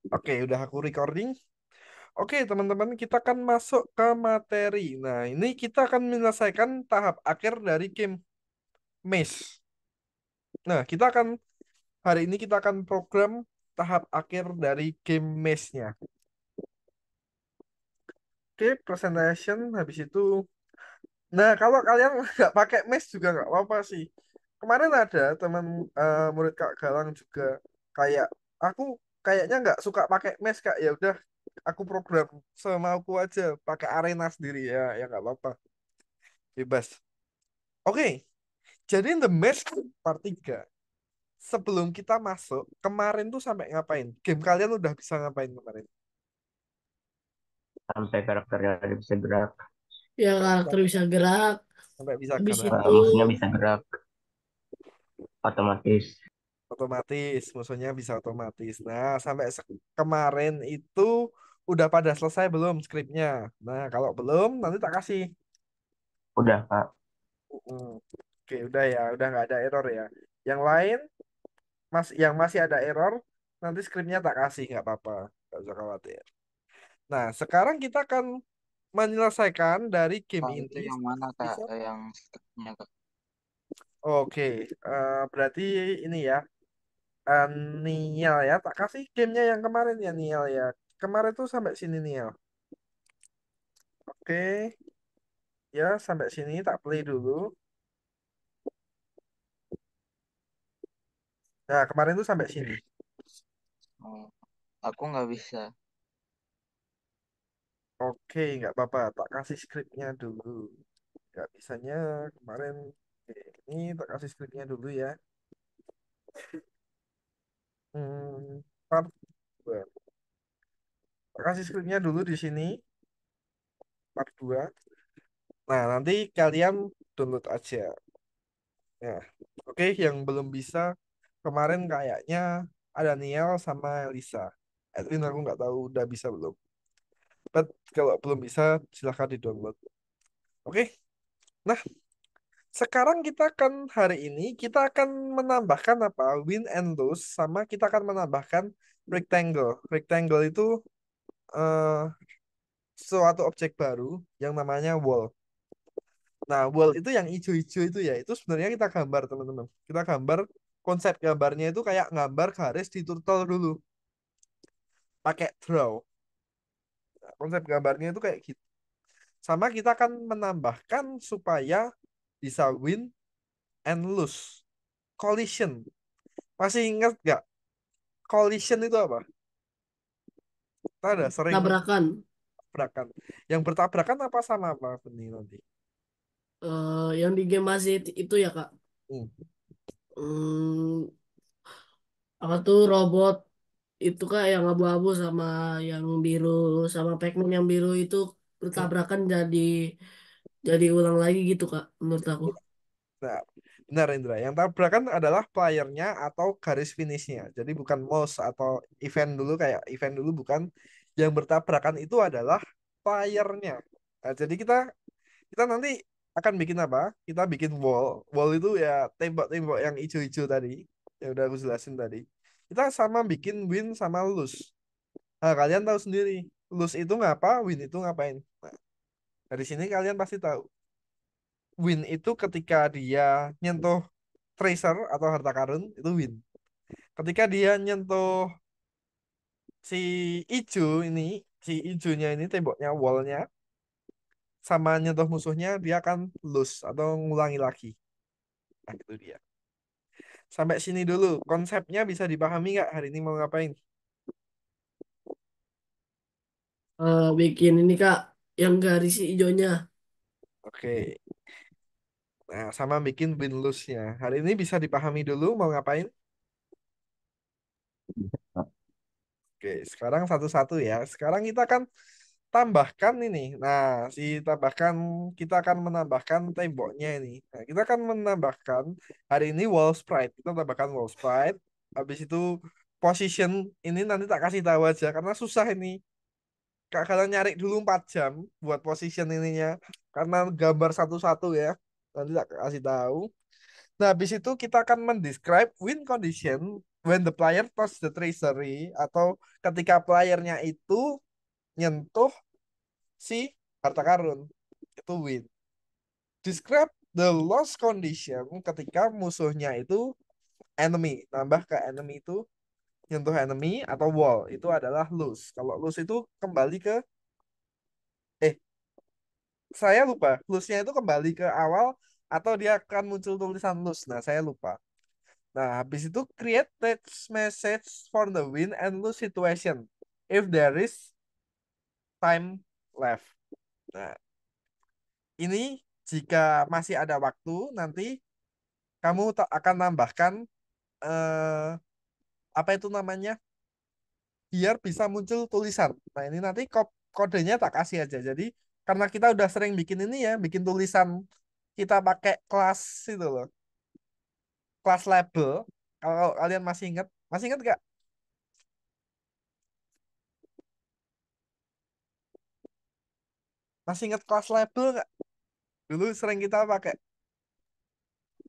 Oke, udah aku recording. Oke, teman-teman, kita akan masuk ke materi. Nah, ini kita akan menyelesaikan tahap akhir dari game Maze. Nah, hari ini kita akan program tahap akhir dari game Maze-nya. Oke, presentation habis itu. Nah, kalau kalian nggak pakai Maze juga nggak apa-apa sih. Kemarin ada teman murid Kak Galang juga kayak aku kayaknya nggak suka pakai Maze Kak. Ya udah, aku program semauku aja pakai arena sendiri ya nggak apa-apa, bebas. Oke, jadi The Maze part 3 sebelum kita masuk kemarin tuh sampai ngapain, game kalian udah bisa ngapain kemarin? Sampai karakternya bisa gerak. Ya Sampai bisa karakter bisa gerak. sampai bisa Habis gerak, itu Musuhnya bisa gerak otomatis. otomatis musuhnya bisa otomatis. Nah, sampai kemarin itu udah pada selesai belum skripnya? Nah, kalau belum nanti tak kasih. Udah, Kak. Mm. Oke, udah ya, udah nggak ada error ya. Yang lain yang masih ada error, nanti skripnya tak kasih, nggak apa-apa, nggak usah khawatir. Nah, sekarang kita akan menyelesaikan dari game Kak, itu ini. yang mana Kak? Bisa? Yang skripnya Kak? Oke, berarti ini ya, eh, Nial ya, tak kasih gamenya yang kemarin ya Nial ya. Kemarin tuh sampai sini Nial. Oke, ya sampai sini tak play dulu. Nah, kemarin tuh sampai sini. Oh, aku nggak bisa. Oke, nggak apa-apa, tak kasih skripnya dulu. Nggak bisanya kemarin. Oke, ini tak kasih skripnya dulu ya. Part 2. Tak kasih skripnya dulu di sini, part 2. Nah, nanti kalian download aja. Ya, oke, yang belum bisa kemarin kayaknya ada Niel sama Lisa. Edwin aku nggak tahu udah bisa belum. But kalau belum bisa silahkan di-download. Oke, nah sekarang hari ini kita akan menambahkan apa? Win and lose sama kita akan menambahkan rectangle. Rectangle itu eh, suatu objek baru yang namanya wall. Nah, wall itu yang hijau-hijau itu ya, itu sebenarnya kita gambar teman-teman. Kita gambar, konsep gambarnya itu kayak gambar garis di turtle dulu, pakai draw. Nah, konsep gambarnya itu kayak gitu. Sama kita akan menambahkan supaya bisa win and lose. Collision. Masih ingat nggak? Collision itu apa? Kita ada sering tabrakan. tabrakan. Yang bertabrakan apa sama apa ini nanti? Yang di game Mazit itu ya Kak. Hmm. Hmm, apa tuh robot itu Kak yang abu-abu sama yang biru sama Pac-Man yang biru itu Hmm. bertabrakan jadi ulang lagi gitu Kak menurut aku. Nah, benar Indra. Yang tabrakan adalah playernya atau garis finishnya. Jadi bukan mouse atau event dulu, kayak event dulu bukan. Yang bertabrakan itu adalah playernya. Nah, jadi kita nanti akan bikin apa? Kita bikin wall. Wall itu ya tembok-tembok yang hijau-hijau tadi. Yang udah aku jelasin tadi. Kita sama bikin win sama lose. Nah, kalian tahu sendiri. Lose itu ngapa, win itu ngapain. Nah, dari sini kalian pasti tahu. Win itu ketika dia nyentuh tracer atau harta karun itu win. Ketika dia nyentuh si si ijonya ini temboknya wallnya sama nyentuh musuhnya dia akan lose atau ngulangi lagi. Nah, itu dia. Sampai sini dulu. Konsepnya bisa dipahami nggak hari ini mau ngapain? Bikin ini Kak yang garis hijaunya. Oke. Nah, sama bikin win lose-nya. Hari ini bisa dipahami dulu mau ngapain? Oke, sekarang satu-satu ya. Sekarang kita akan tambahkan ini. Nah, kita akan menambahkan temboknya ini. Nah, kita akan menambahkan hari ini wall sprite. Kita tambahkan wall sprite. Habis itu position ini nanti tak kasih tahu aja karena susah ini. Kak kalian nyari dulu 4 jam buat position ininya karena gambar satu-satu ya. Nanti tak kasih tahu. Nah, habis itu kita akan mendescribe win condition when the player touch the treasury atau ketika playernya itu nyentuh si harta karun itu win. Describe the loss condition ketika musuhnya itu enemy, nambah ke enemy itu nyentuh enemy atau wall itu adalah lose. Kalau lose itu kembali ke eh saya lupa lose-nya itu kembali ke awal atau dia akan muncul tulisan lose. Nah, saya lupa. Nah, habis itu create text message for the win and lose situation if there is time left. Nah, ini jika masih ada waktu nanti kamu tak akan nambahkan eh, apa itu namanya biar bisa muncul tulisan. Nah, ini nanti kodenya tak kasih aja. Jadi karena kita udah sering bikin ini ya, bikin tulisan kita pakai kelas itu loh, kelas label. Kalau kalian masih ingat gak? Masih ingat kelas label nggak? Dulu sering kita pakai,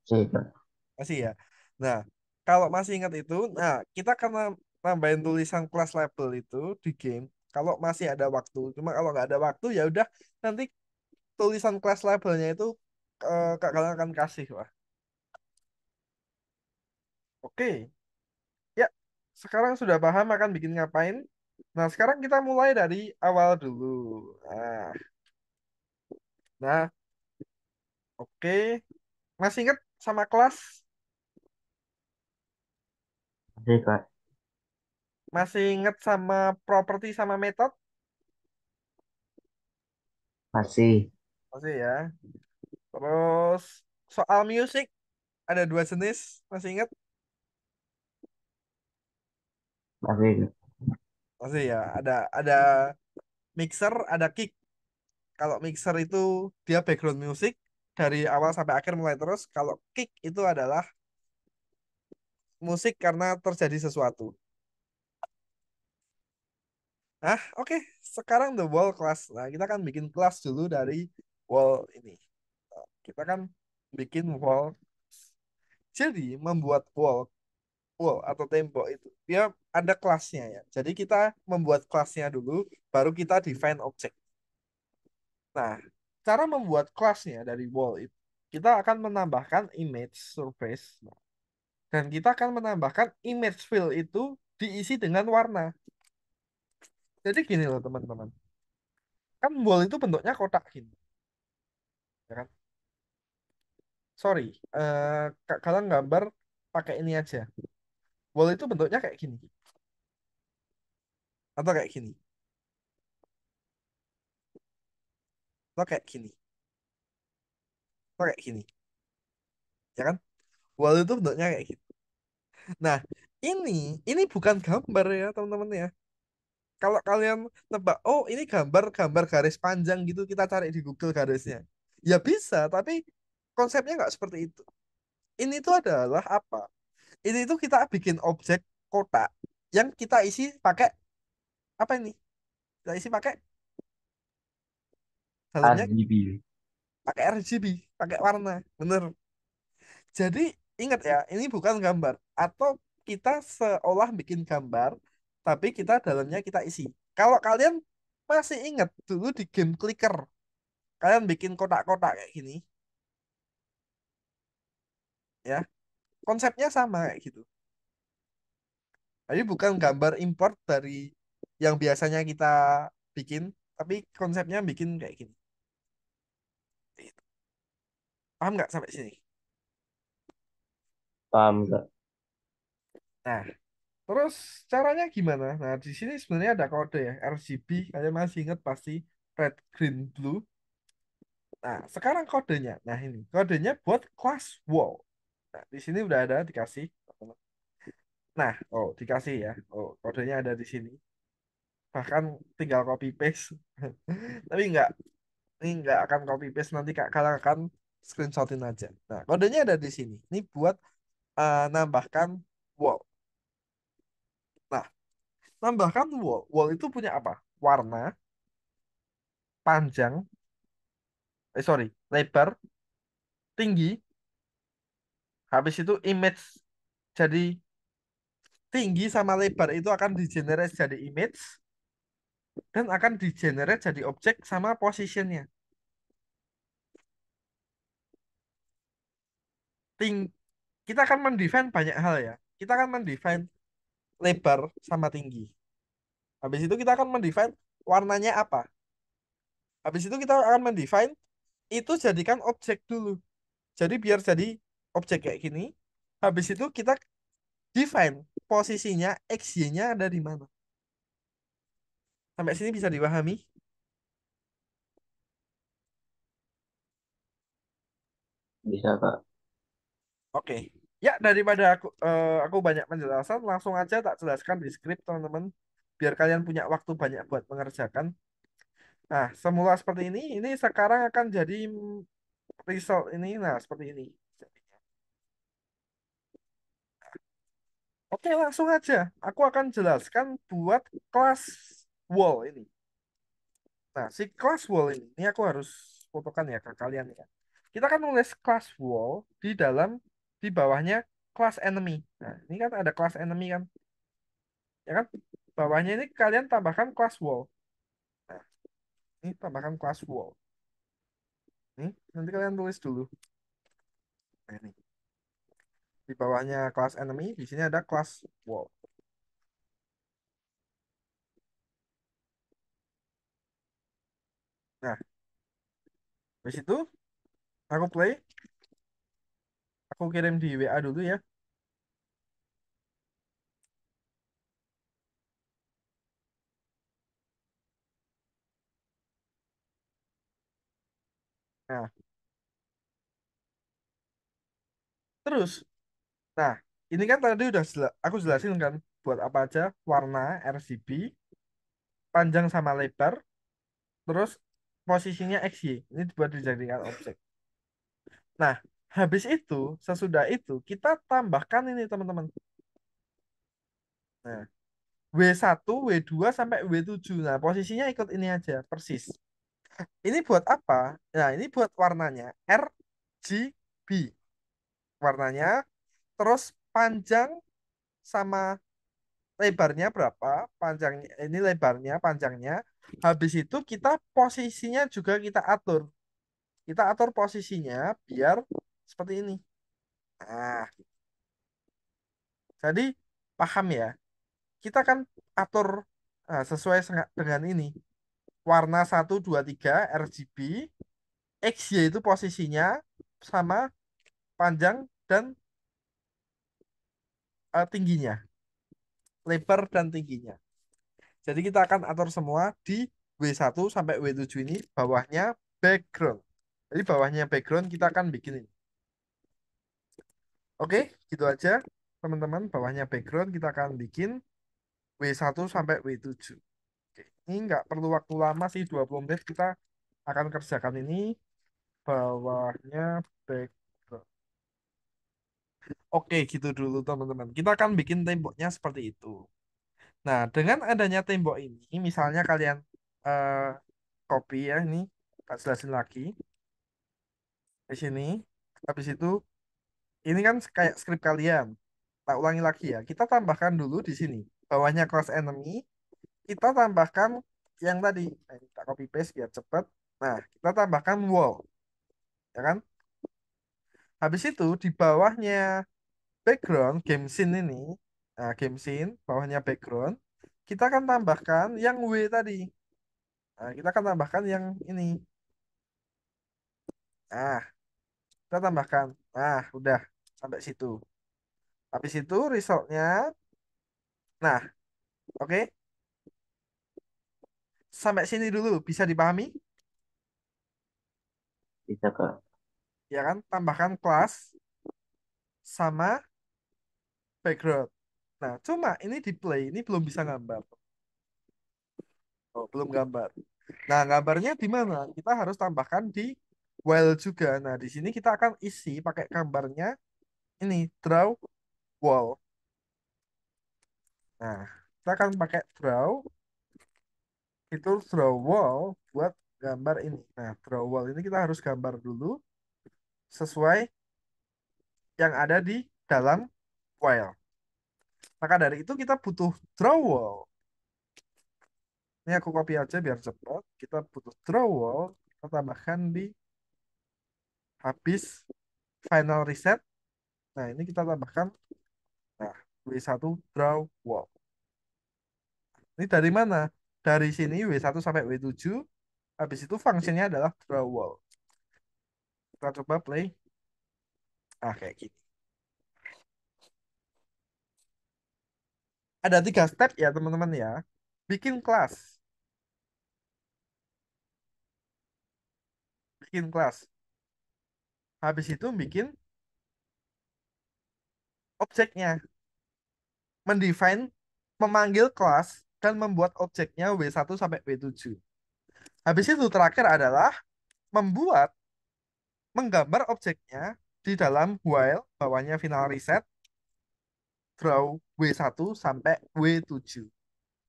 Sih, Kak. masih ya. Nah, kalau masih ingat itu, nah kita karena nambahin tulisan kelas label itu di game. Kalau masih ada waktu, cuma kalau nggak ada waktu ya udah nanti tulisan kelas labelnya itu Kak kalian akan kasih lah. Oke, ya sekarang sudah paham akan bikin ngapain. Nah, sekarang kita mulai dari awal dulu. Nah, nah, oke. Masih ingat sama kelas? Masih, Kak. Masih ingat sama properti sama metode? Masih. Masih ya. Terus soal musik ada dua jenis, masih ingat? Masih, Kak. Masih ya. Ada mixer, ada kick. Kalau mixer itu dia background music dari awal sampai akhir mulai terus. Kalau kick itu adalah musik karena terjadi sesuatu. Nah, oke. Sekarang the wall class. Nah, kita kan bikin kelas dulu dari wall ini. Nah, kita kan bikin wall. Jadi membuat wall atau tembok itu dia ada kelasnya ya. Jadi kita membuat kelasnya dulu, baru kita define objek. Nah, cara membuat kelasnya dari wall itu, kita akan menambahkan image surface. Nah, dan kita akan menambahkan image fill itu diisi dengan warna. Jadi gini loh teman-teman. Kan wall itu bentuknya kotak gini, ya kan? Sorry, kalian gambar pakai ini aja. Wall itu bentuknya kayak gini atau kayak gini atau kayak gini atau kayak gini, ya kan? Wall itu bentuknya kayak gini. Nah, ini bukan gambar ya teman-teman ya. Kalau kalian nebak, oh ini gambar garis panjang gitu, kita cari di Google garisnya. Ya bisa, tapi konsepnya nggak seperti itu. Ini tuh adalah apa? Ini tuh kita bikin objek kotak yang kita isi pakai apa ini? Kita isi pakai dalamnya RGB. pakai RGB, pakai warna. Bener. Jadi ingat ya, ini bukan gambar. Atau kita seolah bikin gambar, tapi kita dalamnya kita isi. Kalau kalian masih ingat dulu di game clicker, kalian bikin kotak-kotak kayak gini, ya. Konsepnya sama kayak gitu. Tapi bukan gambar import dari yang biasanya kita bikin, tapi konsepnya bikin kayak gini. Gitu. Paham nggak sampai sini? Paham, Kak. Nah, terus caranya gimana? Nah, di sini sebenarnya ada kode ya, RGB. Kalian masih ingat pasti red, green, blue. Nah, sekarang kodenya. Nah, ini kodenya buat class wall. Nah, di sini udah ada dikasih. Nah, oh dikasih ya. Oh, kodenya ada di sini. Bahkan tinggal copy paste. Tapi ini nggak akan copy paste nanti kalian akan screenshotin aja. Nah, kodenya ada di sini. Ini buat nambahkan wall. Nah, nambahkan wall. Wall itu punya apa? Warna, panjang, sorry, lebar, tinggi, habis itu image. Jadi tinggi sama lebar itu akan di-generate jadi image dan akan di-generate jadi objek sama positionnya. Ting kita akan mendefine banyak hal ya. Kita akan mendefine lebar sama tinggi. Habis itu kita akan mendefine warnanya apa. Habis itu kita akan mendefine itu jadikan objek dulu. Jadi biar jadi objek kayak gini. Habis itu kita define posisinya X, Y-nya ada di mana. Sampai sini bisa dipahami? Bisa Kak. Oke. Ya, daripada aku banyak penjelasan, langsung aja tak jelaskan di skrip, teman-teman. Biar kalian punya waktu banyak buat mengerjakan. Nah, semula seperti ini sekarang akan jadi result ini, nah seperti ini. Oke, langsung aja. Aku akan jelaskan buat kelas wall ini. Nah, si class wall ini aku harus fotokan ya ke kalian ya. Kita kan nulis class wall di dalam di bawahnya class enemy. Nah, ini kan ada class enemy kan, ya kan? Bawahnya ini kalian tambahkan class wall. Nah, ini tambahkan class wall. Nih, nanti kalian tulis dulu. Nah, ini di bawahnya class enemy, di sini ada class wall. Nah, di situ aku play, aku kirim di WA dulu ya. Nah, terus, nah ini kan tadi udah aku jelasin kan buat apa aja warna RGB, panjang sama lebar, terus posisinya XY. Ini buat dijadikan objek. Nah, habis itu, sesudah itu, kita tambahkan ini teman-teman. Nah, W1, W2 sampai W7. Nah, posisinya ikut ini aja, persis. Ini buat apa? Nah, ini buat warnanya RGB. Warnanya, terus panjang sama lebarnya berapa? Panjangnya, ini lebarnya, panjangnya. Habis itu kita posisinya juga kita atur. Kita atur posisinya biar seperti ini. Nah, jadi paham ya. Kita kan atur sesuai dengan ini. Warna 1, 2, 3 RGB, X, Y itu posisinya sama panjang dan tingginya, lebar dan tingginya. Jadi kita akan atur semua di W1 sampai W7 ini bawahnya background. Jadi bawahnya background kita akan bikin ini. Oke, gitu aja teman-teman. Bawahnya background kita akan bikin W1 sampai W7. Oke, ini nggak perlu waktu lama sih, 20 menit kita akan kerjakan ini. Bawahnya background. Oke, gitu dulu teman-teman. Kita akan bikin temboknya seperti itu. Nah, dengan adanya tembok ini, misalnya kalian eh, copy ya ini, tak jelasin lagi di sini. Habis itu, ini kan kayak skrip kalian. Tak ulangi lagi ya. Kita tambahkan dulu di sini. Bawahnya class enemy, kita tambahkan yang tadi. Nah, ini tak copy paste biar cepat. Nah, kita tambahkan wall, ya kan? Habis itu di bawahnya background game scene ini, nah game scene bawahnya background, kita akan tambahkan yang W tadi. Nah, kita akan tambahkan yang ini. Nah, kita tambahkan. Nah, udah sampai situ. Habis itu resultnya. Nah, oke. Sampai sini dulu bisa dipahami? Bisa Kak. Ya kan? Tambahkan kelas sama background. Nah, cuma ini di play, ini belum bisa gambar. Oh, belum gambar. Nah, gambarnya di mana? Kita harus tambahkan di while juga. Nah, di sini kita akan isi pakai gambarnya ini draw wall. Nah, kita akan pakai draw itu draw wall buat gambar ini. Nah, draw wall ini kita harus gambar dulu sesuai yang ada di dalam while. Maka dari itu kita butuh draw wall. Ini aku copy aja biar cepat. Kita butuh draw wall. Kita tambahkan di habis final reset. Nah, ini kita tambahkan. Nah, W1 draw wall. Ini dari mana? Dari sini W1 sampai W7. Habis itu fungsinya adalah draw wall. Kita coba play. Ah, kayak gini. Ada 3 step ya, teman-teman ya. Bikin kelas. Bikin kelas. Habis itu bikin objeknya. Mendefine, memanggil kelas, dan membuat objeknya W1 sampai W7. Habis itu terakhir adalah membuat, menggambar objeknya di dalam while, bawahnya final reset, draw W1 sampai W7.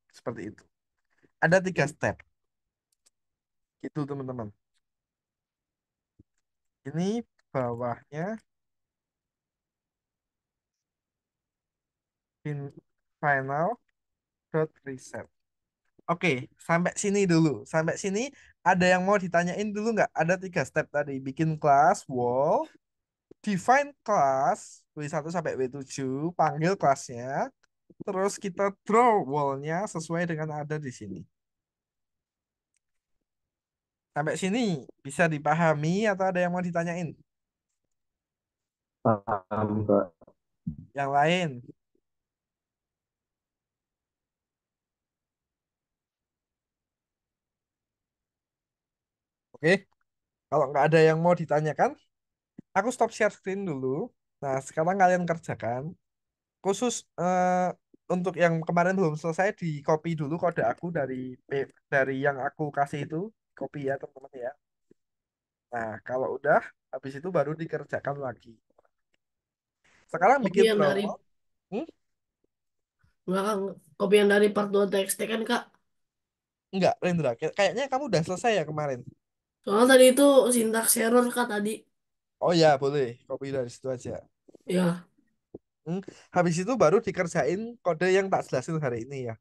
Seperti itu. Ada 3 step. Gitu teman-teman. Ini bawahnya final dot reset. Oke, sampai sini dulu. Sampai sini ada yang mau ditanyain dulu nggak? Ada 3 step tadi. Bikin kelas, wall, define kelas W1 sampai W7, panggil kelasnya, terus kita draw wall-nya sesuai dengan ada di sini. Sampai sini bisa dipahami atau ada yang mau ditanyain? Paham, Kak. Yang lain? Oke, kalau nggak ada yang mau ditanyakan, aku stop share screen dulu. Nah, sekarang kalian kerjakan. Khusus untuk yang kemarin belum selesai, di copy dulu kode aku dari yang aku kasih itu, copy ya teman-teman ya. Nah, kalau udah, habis itu baru dikerjakan lagi. Sekarang Kopi bikin yang draw dari wall. Hmm? enggak Kak, kopi yang dari part 2 TXT kan Kak. Enggak, Rendra. Kayaknya kamu udah selesai ya kemarin. Soalnya tadi itu sintaks error Kak tadi. Oh ya, boleh. Copy dari situ aja. Ya, Hmm. Habis itu baru dikerjain kode yang tak jelasin hari ini ya.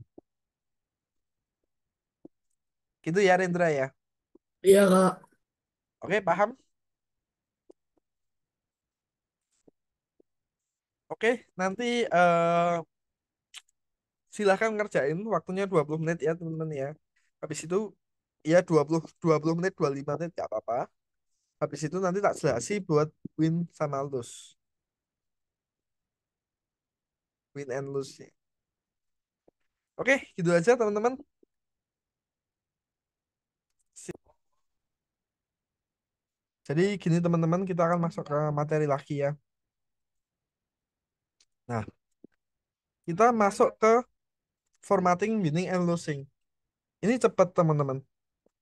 Gitu ya, Rendra ya. iya Kak. Oke, paham? Oke, nanti silahkan ngerjain, waktunya 20 menit ya teman-teman ya. Habis itu ya 20 menit, 25 menit gak apa-apa. Habis itu nanti tak jelasin buat win sama lose. Win and lose. Oke, gitu aja teman-teman. Sip. Jadi gini teman-teman, kita akan masuk ke materi lagi ya. Nah, kita masuk ke formatting winning and losing. Ini cepat teman-teman.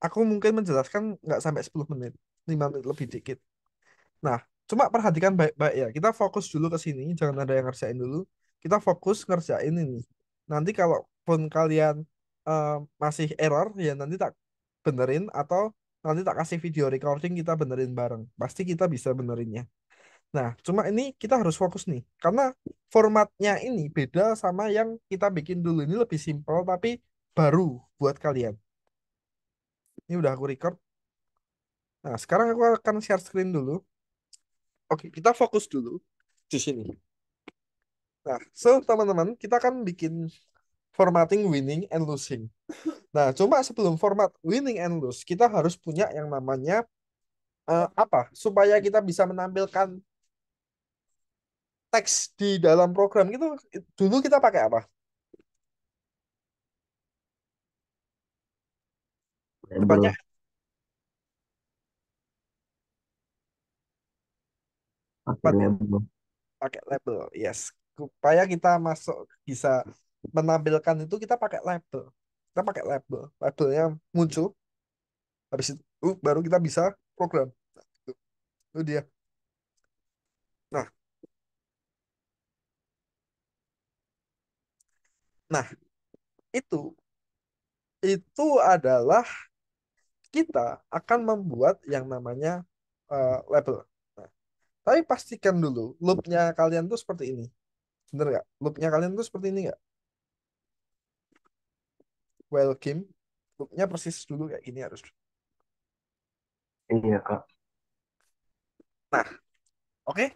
Aku mungkin menjelaskan nggak sampai 10 menit. 5 menit lebih dikit. Nah, cuma perhatikan baik-baik ya. Kita fokus dulu ke sini, jangan ada yang ngerjain dulu. Kita fokus ngerjain ini. Nanti kalaupun kalian eh, masih error, ya nanti tak benerin atau nanti tak kasih video recording kita benerin bareng. Pasti kita bisa benerinnya. Nah, cuma ini kita harus fokus nih, karena formatnya ini beda sama yang kita bikin dulu. Ini lebih simpel tapi baru buat kalian. Ini udah aku record. Nah, sekarang aku akan share screen dulu. Oke, kita fokus dulu di sini. Nah, so teman-teman, kita akan bikin formatting winning and losing. Nah, cuma sebelum format winning and lose, kita harus punya yang namanya apa? Supaya kita bisa menampilkan teks di dalam program itu, dulu kita pakai apa? Depannya Label. Pakai depannya label. pakai label. Yes. Supaya kita masuk bisa menampilkan itu, kita pakai label. Kita pakai label. Labelnya muncul, habis itu baru kita bisa program. Itu dia. Nah, nah itu adalah kita akan membuat yang namanya label. Nah, tapi pastikan dulu loopnya kalian tuh seperti ini. Bener nggak? Loopnya kalian tuh seperti ini nggak? While game, loopnya persis dulu kayak gini harus. Iya, Kak. Nah, oke.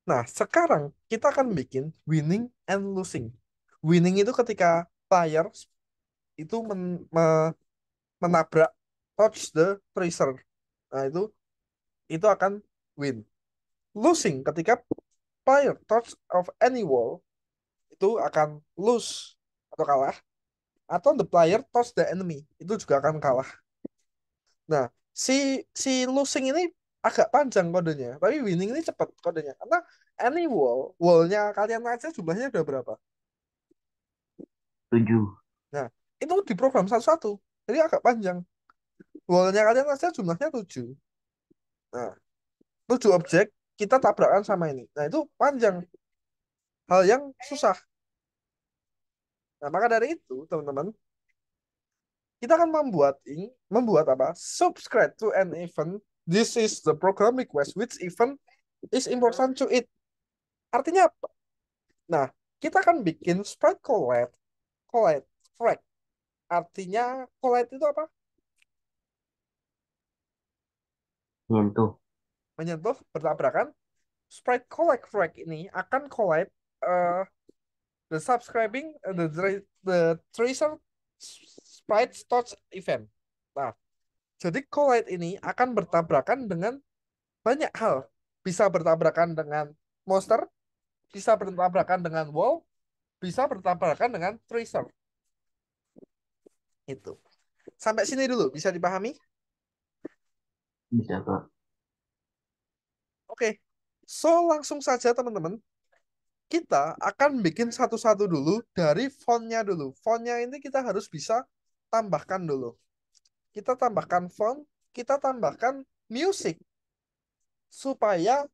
Nah, sekarang kita akan bikin winning and losing. Winning itu ketika player itu menabrak touch the tracer. Nah, itu akan win. Losing ketika player touch of any wall itu akan lose atau kalah. Atau the player touch the enemy itu juga akan kalah. Nah, si si losing ini agak panjang kodenya, tapi winning ini cepat kodenya. Karena any wallnya kalian aja jumlahnya udah berapa? 7. Nah, itu diprogram satu-satu. Jadi agak panjang. Wallnya kalian aja jumlahnya 7. Nah, 7 objek kita tabrakan sama ini. Nah, itu panjang. Hal yang susah. Nah, maka dari itu, teman-teman, kita akan membuat apa? Subscribe to an event. This is the program request. Which event is important to it? Artinya apa? Nah, kita akan bikin sprite collide, frag. Artinya collide itu apa? Nyentuh. Menyentuh, bertabrakan. Sprite collect frag ini akan collide uh, the subscribing the tracer sprite touch event. Nah, jadi collide ini akan bertabrakan dengan banyak hal. Bisa bertabrakan dengan monster, bisa bertabrakan dengan wall, bisa bertabrakan dengan tracer. Itu. Sampai sini dulu, bisa dipahami? Bisa, Kak. Oke. So, langsung saja teman-teman. Kita akan bikin satu-satu dulu dari fontnya dulu. Fontnya ini kita harus bisa tambahkan dulu. Kita tambahkan font, kita tambahkan music. Supaya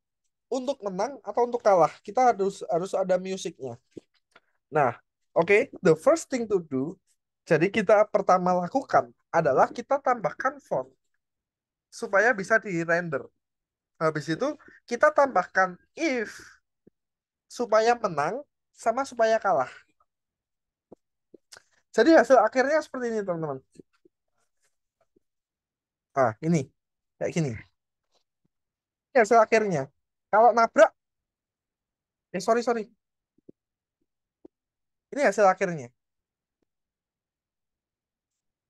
untuk menang atau untuk kalah, kita harus ada musiknya. Nah, oke, the first thing to do, jadi kita pertama lakukan adalah kita tambahkan font supaya bisa di-render. Habis itu kita tambahkan if supaya menang sama supaya kalah. Jadi hasil akhirnya seperti ini, teman-teman. Ah, ini. Kayak gini. Ini hasil akhirnya. Kalau nabrak, sorry. Ini hasil akhirnya.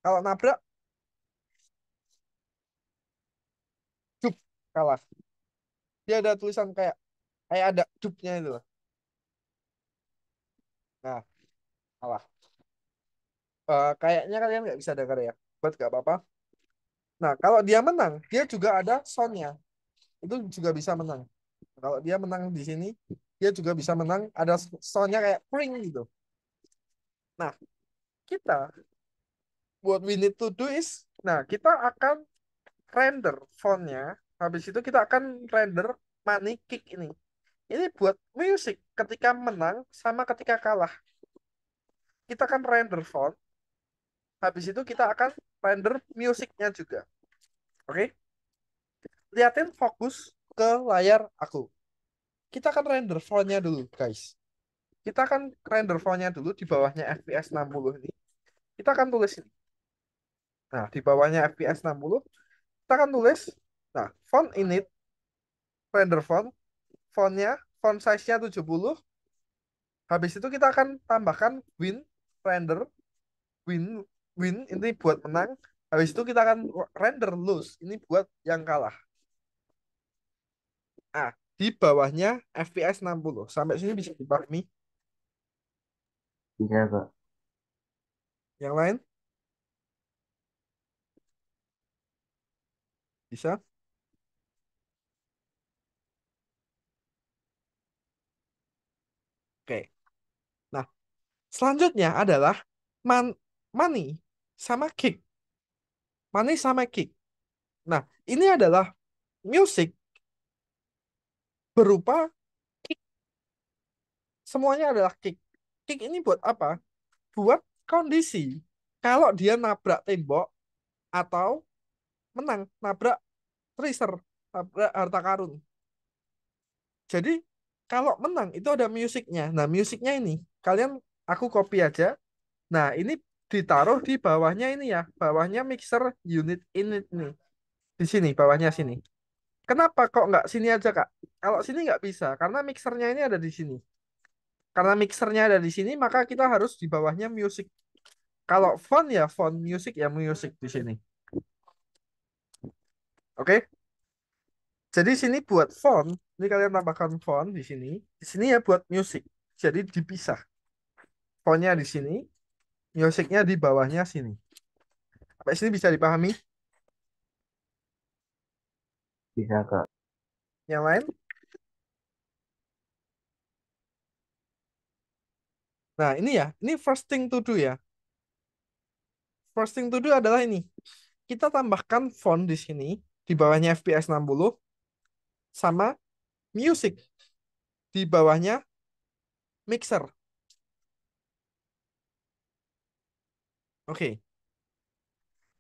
Kalau nabrak, dup, kalah. Dia ada tulisan kayak ada dupnya itu loh. Nah, kalah. Kayaknya kalian nggak bisa dengar ya. Buat nggak apa-apa. Nah, kalau dia menang, dia juga ada soundnya. Itu juga bisa menang. Kalau dia menang di sini, dia juga bisa menang. Ada soundnya kayak pring gitu. Nah, kita what we need to do is, nah kita akan render fontnya. Habis itu kita akan render money kick ini. Ini buat music ketika menang sama ketika kalah. Kita akan render font. Habis itu kita akan render musiknya juga. Oke? Liatin fokus ke layar aku. Kita akan render fontnya dulu, guys. Kita akan render fontnya dulu di bawahnya FPS 60 ini. Kita akan tulis ini. Nah, di bawahnya FPS 60, kita akan tulis, nah, font init, render font, fontnya, font size-nya 70. Habis itu kita akan tambahkan render, win, win, ini buat menang. Habis itu kita akan render lose, ini buat yang kalah. Ah, di bawahnya FPS 60. Sampai sini bisa dipahami? Bisa, Kak. Yang lain? Bisa? Oke. Nah, selanjutnya adalah man money sama kick. Money sama kick. Nah, ini adalah music berupa kick. Semuanya adalah kick. Kick ini buat apa? Buat kondisi. Kalau dia nabrak tembok atau menang, nabrak tracer, nabrak harta karun. Jadi, Kalau menang itu ada musiknya. Nah, musiknya ini kalian aku copy aja. Nah, ini ditaruh di bawahnya ini ya. Bawahnya mixer unit init nih. Di sini, bawahnya sini. Kenapa kok nggak sini aja, Kak? Kalau sini nggak bisa, karena mixernya ini ada di sini. Karena mixernya ada di sini, maka kita harus di bawahnya music. Kalau font ya font, music ya music di sini. Oke? Jadi sini buat font. Ini kalian tambahkan font di sini. Di sini ya buat music. Jadi dipisah. Fontnya di sini, musicnya di bawahnya sini. Sampai sini bisa dipahami? Bisa, Kak. Yang lain? Nah, ini ya. Ini first thing to do ya. First thing to do adalah ini. Kita tambahkan font di sini. Di bawahnya FPS 60. Sama music. Di bawahnya mixer. Oke.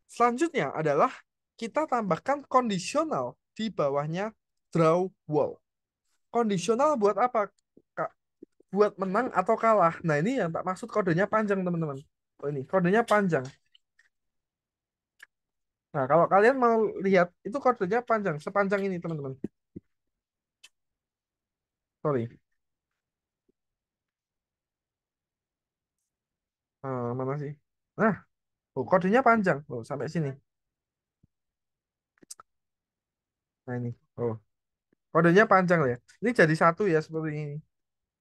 Selanjutnya adalah kita tambahkan kondisional di bawahnya draw wall. Kondisional buat apa, Kak? Buat menang atau kalah. Nah, ini yang tak maksud kodenya panjang, teman-teman. Oh, ini kodenya panjang. Nah, kalau kalian mau lihat, itu kodenya panjang. Sepanjang ini, teman-teman. Sorry. Mana sih? Nah, oh, kodenya panjang. Oh, sampai sini. Nah, ini. Oh, kodenya panjang ya. Ini jadi satu ya, seperti ini.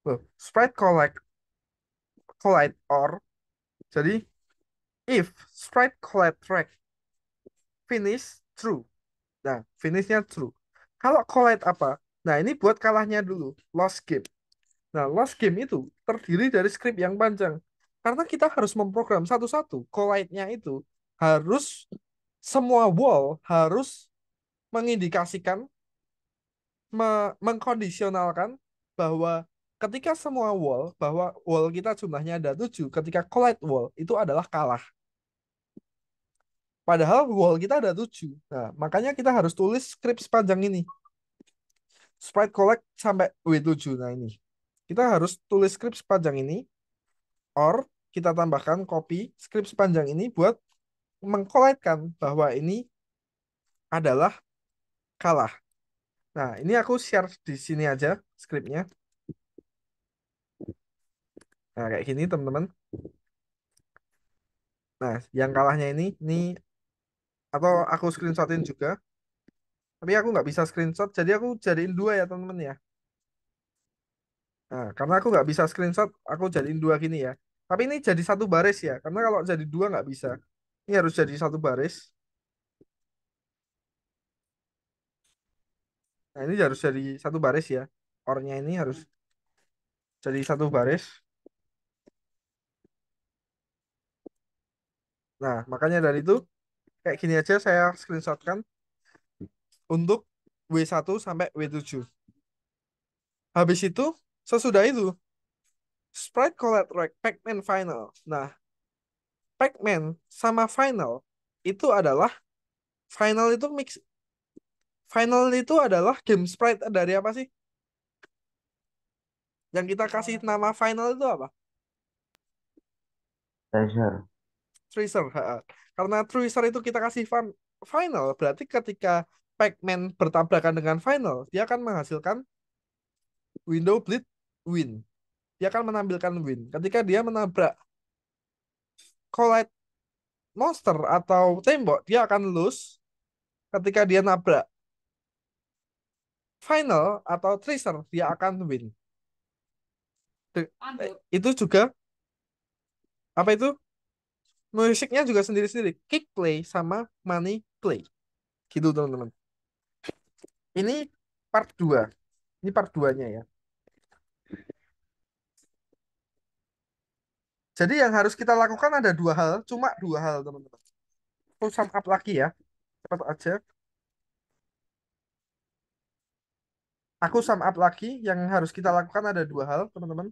Oh, sprite collide or. Jadi, if sprite collide track finish true. Nah, finishnya true. Kalau collide apa? Nah, ini buat kalahnya dulu. Lost game. Nah, lost game itu terdiri dari script yang panjang. Karena kita harus memprogram satu-satu. Collide-nya itu harus semua wall harus mengindikasikan, mengkondisionalkan bahwa ketika semua wall, bahwa wall kita jumlahnya ada 7, ketika collide wall itu adalah kalah. Padahal wall kita ada 7. Nah, makanya kita harus tulis script sepanjang ini. Sprite collect sampai W7. Nah, ini. Kita harus tulis script sepanjang ini, or kita tambahkan copy script sepanjang ini buat mengkolektkan bahwa ini adalah kalah. Nah, ini aku share di sini aja scriptnya. Nah, kayak gini, teman-teman. Nah, yang kalahnya ini atau aku screenshotin juga. Tapi aku nggak bisa screenshot, jadi aku jadiin dua ya, teman-teman ya. Nah, karena aku nggak bisa screenshot, aku jadiin dua gini ya. Tapi ini jadi satu baris ya, karena kalau jadi dua nggak bisa. Ini harus jadi satu baris. Nah, ini harus jadi satu baris ya. Ornya ini harus jadi satu baris. Nah, makanya dari itu, kayak gini aja saya screenshotkan untuk W1 sampai W7. Habis itu, sesudah itu, Sprite Collect Track Pac-Man Final. Nah, Pac-Man sama Final itu adalah Final itu mix. Final itu adalah game sprite dari apa sih? Yang kita kasih nama Final itu apa? Treasure. Tracer. Ha. Karena Tracer itu kita kasih Final, berarti ketika Pac-Man bertabrakan dengan Final, dia akan menghasilkan window bleed win. Dia akan menampilkan win. Ketika dia menabrak collide monster atau tembok, dia akan lose. Ketika dia nabrak final atau tracer, dia akan win. Itu juga apa itu? Musiknya juga sendiri-sendiri. Kick play sama money play. Gitu, teman-teman. Ini part 2. Ini part 2-nya ya. Jadi yang harus kita lakukan ada dua hal, cuma dua hal, teman-teman. Aku sum up lagi ya. Cepat aja. Aku sum up lagi, yang harus kita lakukan ada dua hal, teman-teman.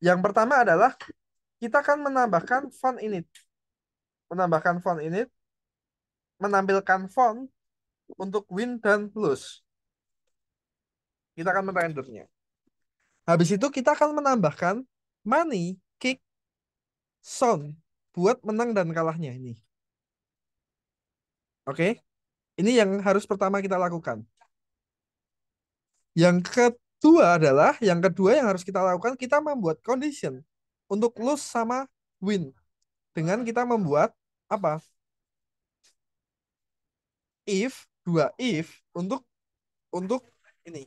Yang pertama adalah kita akan menambahkan font init. Menambahkan font init, menampilkan font untuk win dan lose. Kita akan merendernya. Habis itu kita akan menambahkan money, kick, sound buat menang dan kalahnya ini. Oke? Ini yang harus pertama kita lakukan. Yang kedua yang harus kita lakukan, kita membuat condition untuk lose sama win. Dengan kita membuat apa? Dua if untuk ini.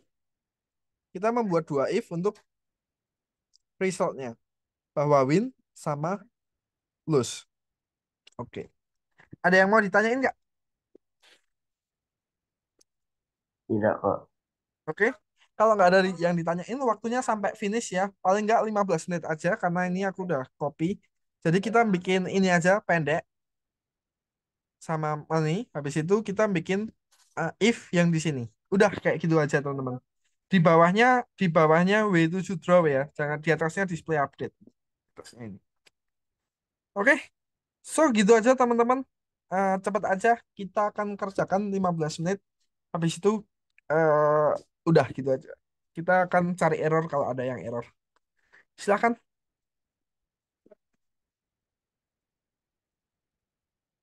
Kita membuat dua if untuk resultnya. Bahwa win sama lose. Oke. Ada yang mau ditanyain nggak? Tidak kak. Oke. Kalau nggak ada yang ditanyain, waktunya sampai finish ya. Paling nggak 15 menit aja, karena ini aku udah copy. Jadi kita bikin ini aja pendek sama money. Habis itu kita bikin if yang di sini. Udah kayak gitu aja teman-teman. Di bawahnya way to draw ya. Jangan di atasnya display update. Atasnya ini. Oke. So gitu aja teman-teman. Cepat aja kita akan kerjakan 15 menit. Habis itu udah gitu aja. Kita akan cari error kalau ada yang error. Silakan.